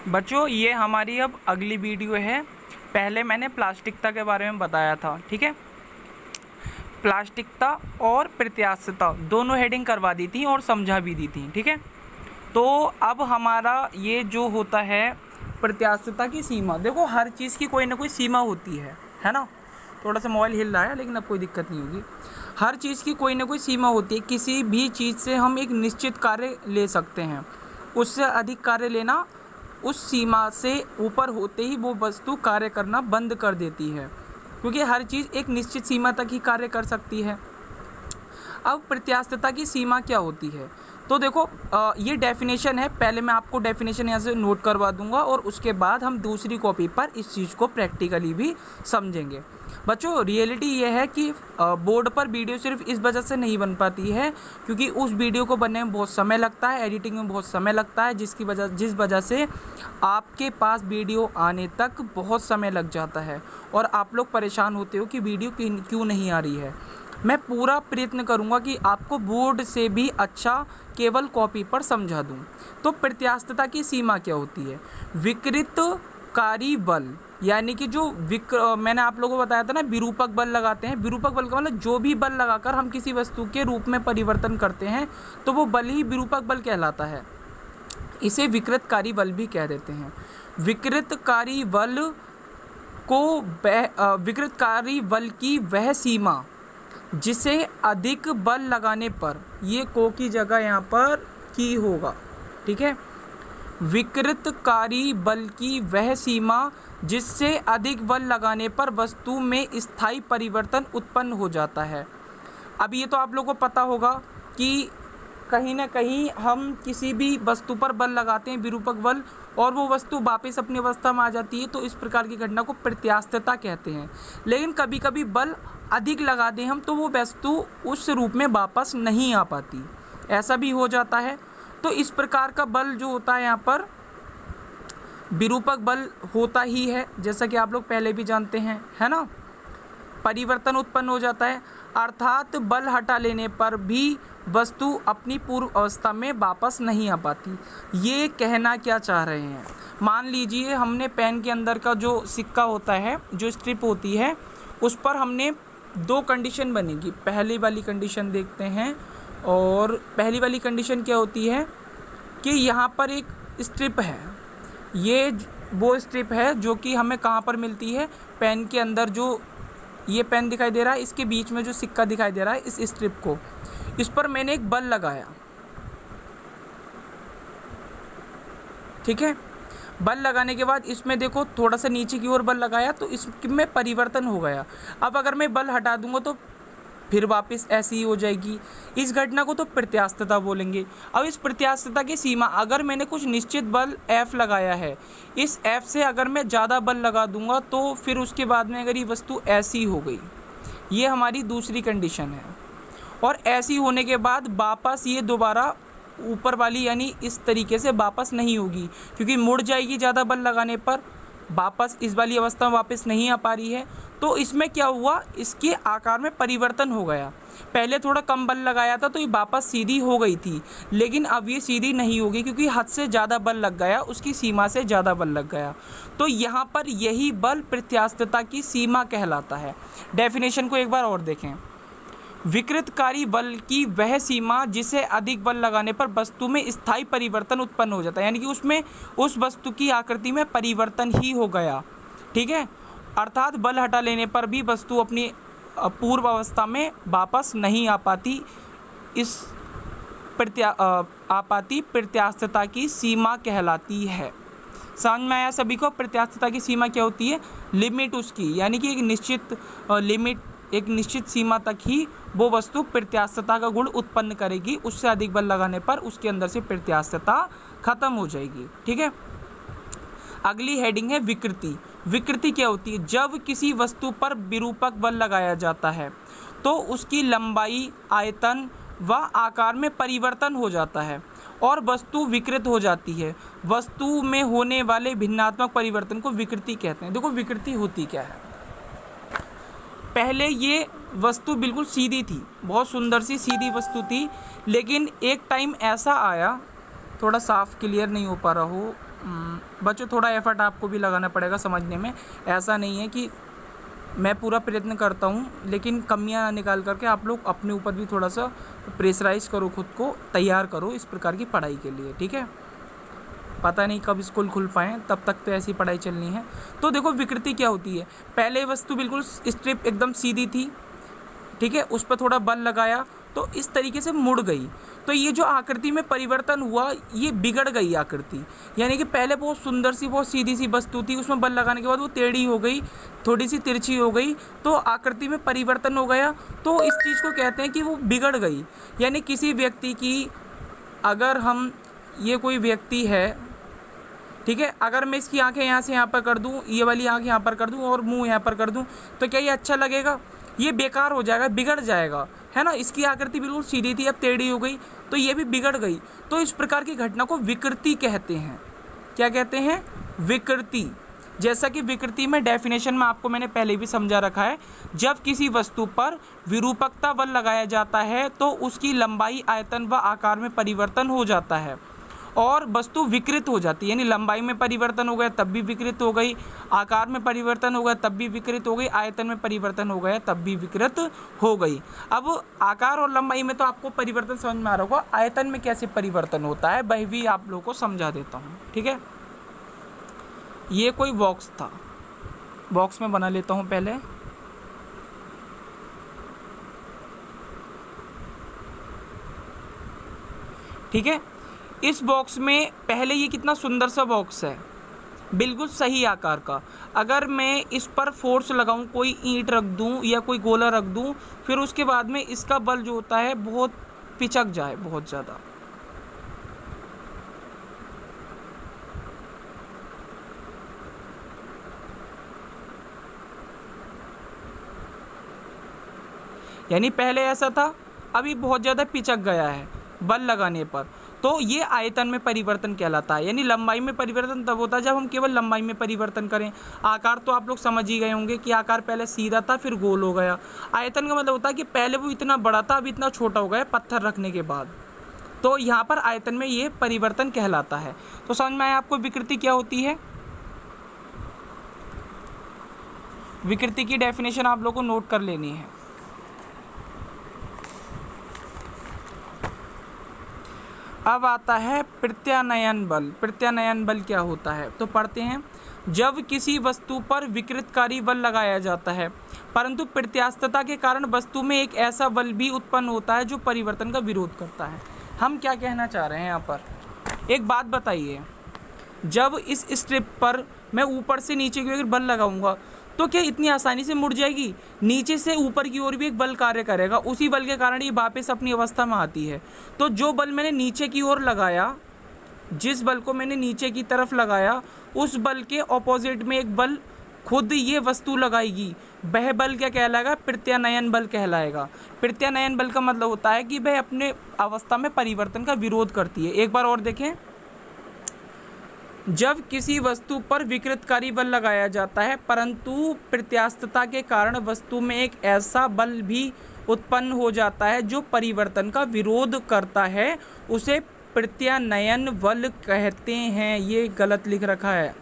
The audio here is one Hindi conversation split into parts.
बच्चों ये हमारी अब अगली वीडियो है। पहले मैंने प्लास्टिकता के बारे में बताया था, ठीक है। प्लास्टिकता और प्रत्यास्थता दोनों हेडिंग करवा दी थी और समझा भी दी थी, ठीक है। तो अब हमारा ये जो होता है प्रत्यास्थता की सीमा, देखो हर चीज़ की कोई ना कोई सीमा होती है ना। थोड़ा सा मोबाइल हिल रहा है लेकिन अब कोई दिक्कत नहीं होगी। हर चीज़ की कोई ना कोई सीमा होती है। किसी भी चीज़ से हम एक निश्चित कार्य ले सकते हैं, उससे अधिक कार्य लेना उस सीमा से ऊपर होते ही वो वस्तु कार्य करना बंद कर देती है, क्योंकि हर चीज़ एक निश्चित सीमा तक ही कार्य कर सकती है। अब प्रत्यास्थता की सीमा क्या होती है, तो देखो ये डेफिनेशन है। पहले मैं आपको डेफिनेशन यहाँ से नोट करवा दूंगा और उसके बाद हम दूसरी कॉपी पर इस चीज़ को प्रैक्टिकली भी समझेंगे। बच्चों रियलिटी ये है कि बोर्ड पर वीडियो सिर्फ इस वजह से नहीं बन पाती है क्योंकि उस वीडियो को बनने में बहुत समय लगता है, एडिटिंग में बहुत समय लगता है, जिस वजह से आपके पास वीडियो आने तक बहुत समय लग जाता है और आप लोग परेशान होते हो कि वीडियो क्यों नहीं आ रही है। मैं पूरा प्रयत्न करूंगा कि आपको बोर्ड से भी अच्छा केवल कॉपी पर समझा दूं। तो प्रत्यास्थता की सीमा क्या होती है? विकृतकारी बल, यानी कि जो मैंने आप लोगों को बताया था ना, विरूपक बल लगाते हैं। विरूपक बल का मतलब जो भी बल लगाकर हम किसी वस्तु के रूप में परिवर्तन करते हैं तो वो बल ही विरूपक बल कहलाता है। इसे विकृतकारी बल भी कह देते हैं। विकृतकारी बल की वह सीमा जिसे अधिक बल लगाने पर, ये को की जगह यहाँ पर की होगा, ठीक है। विकृतकारी बल की वह सीमा जिससे अधिक बल लगाने पर वस्तु में स्थायी परिवर्तन उत्पन्न हो जाता है। अब ये तो आप लोगों को पता होगा कि कहीं ना कहीं हम किसी भी वस्तु पर बल लगाते हैं, विरूपक बल, और वो वस्तु वापस अपनी अवस्था में आ जाती है, तो इस प्रकार की घटना को प्रत्यास्थता कहते हैं। लेकिन कभी कभी बल अधिक लगा दें हम तो वो वस्तु उस रूप में वापस नहीं आ पाती, ऐसा भी हो जाता है। तो इस प्रकार का बल जो होता है यहाँ पर विरूपक बल होता ही है, जैसा कि आप लोग पहले भी जानते हैं, है ना। परिवर्तन उत्पन्न हो जाता है, अर्थात बल हटा लेने पर भी वस्तु अपनी पूर्व अवस्था में वापस नहीं आ पाती। ये कहना क्या चाह रहे हैं? मान लीजिए हमने पेन के अंदर का जो सिक्का होता है, जो स्ट्रिप होती है, उस पर हमने दो कंडीशन बनेगी। पहली वाली कंडीशन देखते हैं, और पहली वाली कंडीशन क्या होती है कि यहाँ पर एक स्ट्रिप है, ये वो स्ट्रिप है जो कि हमें कहाँ पर मिलती है, पेन के अंदर। जो ये पेन दिखाई दे रहा है, इसके बीच में जो सिक्का दिखाई दे रहा है, इस स्ट्रिप को, इस पर मैंने एक बल लगाया, ठीक है। बल लगाने के बाद इसमें देखो थोड़ा सा नीचे की ओर बल लगाया तो इसमें परिवर्तन हो गया। अब अगर मैं बल हटा दूंगा तो फिर वापस ऐसी ही हो जाएगी। इस घटना को तो प्रत्यास्थता बोलेंगे। अब इस प्रत्यास्थता की सीमा, अगर मैंने कुछ निश्चित बल F लगाया है, इस F से अगर मैं ज़्यादा बल लगा दूंगा तो फिर उसके बाद में अगर ये वस्तु ऐसी हो गई, ये हमारी दूसरी कंडीशन है। और ऐसी होने के बाद वापस ये दोबारा ऊपर वाली यानी इस तरीके से वापस नहीं होगी, क्योंकि मुड़ जाएगी ज़्यादा बल लगाने पर, वापस इस वाली अवस्था में वापस नहीं आ पा रही है। तो इसमें क्या हुआ, इसके आकार में परिवर्तन हो गया। पहले थोड़ा कम बल लगाया था तो ये वापस सीधी हो गई थी, लेकिन अब ये सीधी नहीं होगी क्योंकि हद से ज़्यादा बल लग गया, उसकी सीमा से ज़्यादा बल लग गया। तो यहाँ पर यही बल प्रत्यास्थता की सीमा कहलाता है। डेफिनेशन को एक बार और देखें। विकृतकारी बल की वह सीमा जिसे अधिक बल लगाने पर वस्तु में स्थायी परिवर्तन उत्पन्न हो जाता है, यानी कि उसमें उस वस्तु की आकृति में परिवर्तन ही हो गया, ठीक है। अर्थात बल हटा लेने पर भी वस्तु अपनी पूर्व अवस्था में वापस नहीं आ पाती। इस प्रत्यास्थता की सीमा कहलाती है। समझ में आया सभी को? प्रत्यास्थता की सीमा क्या होती है? लिमिट उसकी, यानी कि एक निश्चित लिमिट, एक निश्चित सीमा तक ही वो वस्तु प्रत्यास्थता का गुण उत्पन्न करेगी। उससे अधिक बल लगाने पर उसके अंदर से प्रत्यास्थता खत्म हो जाएगी, ठीक है। अगली हेडिंग है विकृति। विकृति क्या होती है? जब किसी वस्तु पर विरूपक बल लगाया जाता है तो उसकी लंबाई, आयतन व आकार में परिवर्तन हो जाता है और वस्तु विकृत हो जाती है। वस्तु में होने वाले भिन्नात्मक परिवर्तन को विकृति कहते हैं। देखो विकृति होती क्या है? पहले ये वस्तु बिल्कुल सीधी थी, बहुत सुंदर सी सीधी वस्तु थी, लेकिन एक टाइम ऐसा आया, थोड़ा साफ क्लियर नहीं हो पा रहा हो, बच्चों थोड़ा एफर्ट आपको भी लगाना पड़ेगा समझने में। ऐसा नहीं है कि मैं पूरा प्रयत्न करता हूँ लेकिन कमियाँ निकाल करके आप लोग अपने ऊपर भी थोड़ा सा प्रेशराइज करो, खुद को तैयार करो इस प्रकार की पढ़ाई के लिए, ठीक है। पता नहीं कब स्कूल खुल पाएँ, तब तक तो ऐसी पढ़ाई चलनी है। तो देखो विकृति क्या होती है, पहले वस्तु बिल्कुल स्ट्रिप एकदम सीधी थी, ठीक है, उस पर थोड़ा बल लगाया तो इस तरीके से मुड़ गई, तो ये जो आकृति में परिवर्तन हुआ ये बिगड़ गई आकृति। यानी कि पहले बहुत सुंदर सी बहुत सीधी सी वस्तु थी, उसमें बल लगाने के बाद वो टेढ़ी हो गई, थोड़ी सी तिरछी हो गई, तो आकृति में परिवर्तन हो गया, तो इस चीज़ को कहते हैं कि वो बिगड़ गई। यानी किसी व्यक्ति की, अगर हम, ये कोई व्यक्ति है, ठीक है, अगर मैं इसकी आंखें यहाँ से यहाँ पर कर दूँ, ये वाली आंख यहाँ पर कर दूँ और मुंह यहाँ पर कर दूँ, तो क्या ये अच्छा लगेगा? ये बेकार हो जाएगा, बिगड़ जाएगा, है ना। इसकी आकृति बिल्कुल सीधी थी, अब टेढ़ी हो गई, तो ये भी बिगड़ गई। तो इस प्रकार की घटना को विकृति कहते हैं। क्या कहते हैं? विकृति। जैसा कि विकृति में डेफिनेशन में आपको मैंने पहले भी समझा रखा है, जब किसी वस्तु पर विरूपकता बल लगाया जाता है तो उसकी लंबाई, आयतन व आकार में परिवर्तन हो जाता है और वस्तु विकृत हो जाती है। यानी लंबाई में परिवर्तन हो गया तब भी विकृत हो गई, आकार में परिवर्तन हो गया तब भी विकृत हो गई, आयतन में परिवर्तन हो गया तब भी विकृत हो गई। अब आकार और लंबाई में तो आपको परिवर्तन समझ में आ रहा होगा, आयतन में कैसे परिवर्तन होता है वह भी आप लोगों को समझा देता हूँ, ठीक है। ये कोई बॉक्स था, बॉक्स में बना लेता हूँ पहले। ठीक है, इस बॉक्स में पहले ये कितना सुंदर सा बॉक्स है, बिल्कुल सही आकार का। अगर मैं इस पर फोर्स लगाऊं, कोई ईंट रख दूं या कोई गोला रख दूं, फिर उसके बाद में इसका बल जो होता है बहुत पिचक जाए, बहुत ज़्यादा। यानी पहले ऐसा था, अभी बहुत ज़्यादा पिचक गया है बल लगाने पर, तो ये आयतन में परिवर्तन कहलाता है। यानी लंबाई में परिवर्तन तब होता है जब हम केवल लंबाई में परिवर्तन करें। आकार तो आप लोग समझ ही गए होंगे कि आकार पहले सीधा था फिर गोल हो गया। आयतन का मतलब होता है कि पहले वो इतना बड़ा था अब इतना छोटा हो गया पत्थर रखने के बाद, तो यहाँ पर आयतन में ये परिवर्तन कहलाता है। तो समझ में आया आपको विकृति क्या होती है। विकृति की डेफिनेशन आप लोग को नोट कर लेनी है। अब आता है प्रत्यानयन बल। प्रत्यानयन बल क्या होता है तो पढ़ते हैं। जब किसी वस्तु पर विकृतकारी बल लगाया जाता है परंतु प्रत्यास्थता के कारण वस्तु में एक ऐसा बल भी उत्पन्न होता है जो परिवर्तन का विरोध करता है। हम क्या कहना चाह रहे हैं यहाँ पर, एक बात बताइए, जब इस स्ट्रिप पर मैं ऊपर से नीचे की ओर बल लगाऊंगा तो क्या इतनी आसानी से मुड़ जाएगी? नीचे से ऊपर की ओर भी एक बल कार्य करेगा, उसी बल के कारण ये वापस अपनी अवस्था में आती है। तो जो बल मैंने नीचे की ओर लगाया, जिस बल को मैंने नीचे की तरफ लगाया, उस बल के ऑपोजिट में एक बल खुद ये वस्तु लगाएगी, वह बल क्या कहलाएगा? प्रत्यानयन बल कहलाएगा। प्रत्यानयन बल का मतलब होता है कि वह अपने अवस्था में परिवर्तन का विरोध करती है। एक बार और देखें, जब किसी वस्तु पर विकृतकारी बल लगाया जाता है परंतु प्रत्यास्थता के कारण वस्तु में एक ऐसा बल भी उत्पन्न हो जाता है जो परिवर्तन का विरोध करता है, उसे प्रत्यानयन बल कहते हैं। ये गलत लिख रखा है,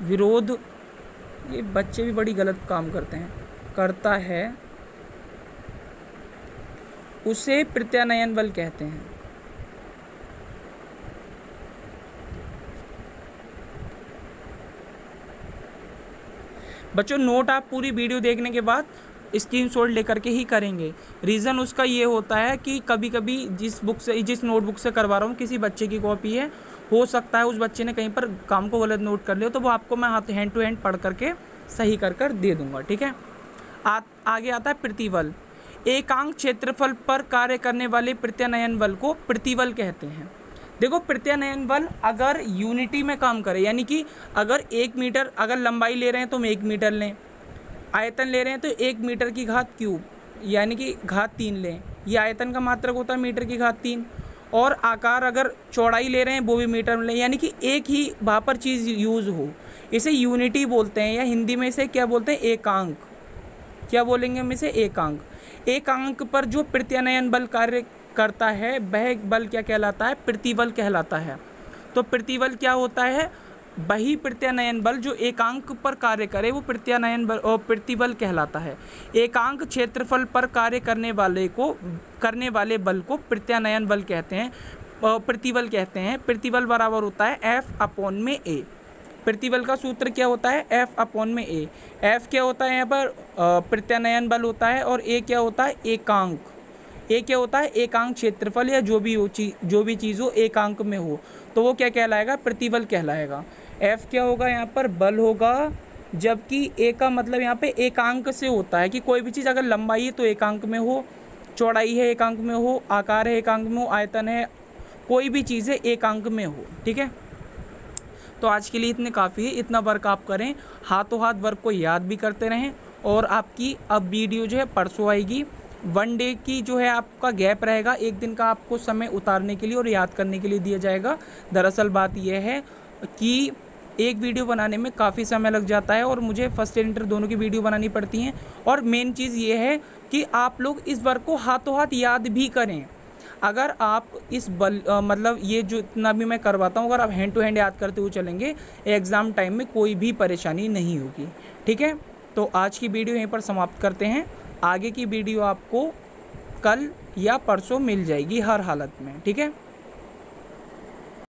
विरोध, ये बच्चे भी बड़ी गलत काम करते हैं, करता है, उसे प्रत्यानयन बल कहते हैं। बच्चों नोट आप पूरी वीडियो देखने के बाद स्क्रीनशॉट लेकर के ही करेंगे। रीज़न उसका ये होता है कि कभी कभी जिस नोटबुक से करवा रहा हूँ किसी बच्चे की कॉपी है, हो सकता है उस बच्चे ने कहीं पर काम को गलत नोट कर लिया, तो वो आपको मैं हैंड टू हैंड पढ़ करके सही कर दे दूँगा, ठीक है। आगे आता है प्रतिबल। एकांक क्षेत्रफल पर कार्य करने वाले प्रत्यानयन बल को प्रतिबल कहते हैं। देखो प्रत्यानयन बल अगर यूनिटी में काम करे, यानी कि अगर 1 मीटर, अगर लंबाई ले रहे हैं तो हम 1 मीटर लें, आयतन ले रहे हैं तो 1 मीटर की घात क्यूब यानी कि घात 3 लें, ये आयतन का मात्रक होता है मीटर की घात 3। और आकार अगर चौड़ाई ले रहे हैं वो भी मीटर में लें, यानी कि एक ही वहाँ पर चीज़ यूज़ हो, इसे यूनिटी बोलते हैं, या हिंदी में इसे क्या बोलते हैं? एकांक। क्या बोलेंगे हम इसे? एकांक। एकांक पर जो प्रत्यानयन बल कार्य करता है वह बल क्या कहलाता है? प्रतिबल कहलाता है। तो प्रतिबल क्या होता है, वही प्रत्यानयन बल जो एकांक पर कार्य करे वो प्रत्यानयन बल और प्रतिबल कहलाता है। एकांक क्षेत्रफल पर कार्य करने वाले बल को प्रत्यानयन बल कहते हैं, प्रतिबल कहते हैं। प्रतिबल बराबर होता है F/A। प्रतिबल का सूत्र क्या होता है, F/A। F क्या होता है यहाँ पर, प्रत्यानयन बल होता है, और A क्या होता है, एकांक। A क्या होता है, एकांक क्षेत्रफल या जो भी चीज़ हो एकांक में हो तो वो क्या कहलाएगा, प्रतिबल कहलाएगा। F क्या होगा यहाँ पर, बल होगा, जबकि A का मतलब यहाँ पे एकांक से होता है कि कोई भी चीज़ अगर लंबाई है तो एकांक में हो, चौड़ाई है एकांक में हो, आकार है एकांक में हो, आयतन है, कोई भी चीज़ है एकांक में हो। ठीक है, तो आज के लिए इतने काफ़ी है। इतना वर्क आप करें, हाथों हाथ वर्क को याद भी करते रहें। और आपकी अब वीडियो जो है परसों आएगी। 1 डे की जो है आपका गैप रहेगा, 1 दिन का आपको समय उतारने के लिए और याद करने के लिए दिया जाएगा। दरअसल बात यह है कि एक वीडियो बनाने में काफ़ी समय लग जाता है और मुझे फर्स्ट एंड इंटर दोनों की वीडियो बनानी पड़ती हैं। और मेन चीज़ ये है कि आप लोग इस वर्क को हाथों हाथ याद भी करें। अगर आप इस मतलब ये जो इतना भी मैं करवाता हूँ, अगर आप हैंड टू हैंड याद करते हुए चलेंगे, एग्ज़ाम टाइम में कोई भी परेशानी नहीं होगी। ठीक है, तो आज की वीडियो यहीं पर समाप्त करते हैं। आगे की वीडियो आपको कल या परसों मिल जाएगी हर हालत में। ठीक है।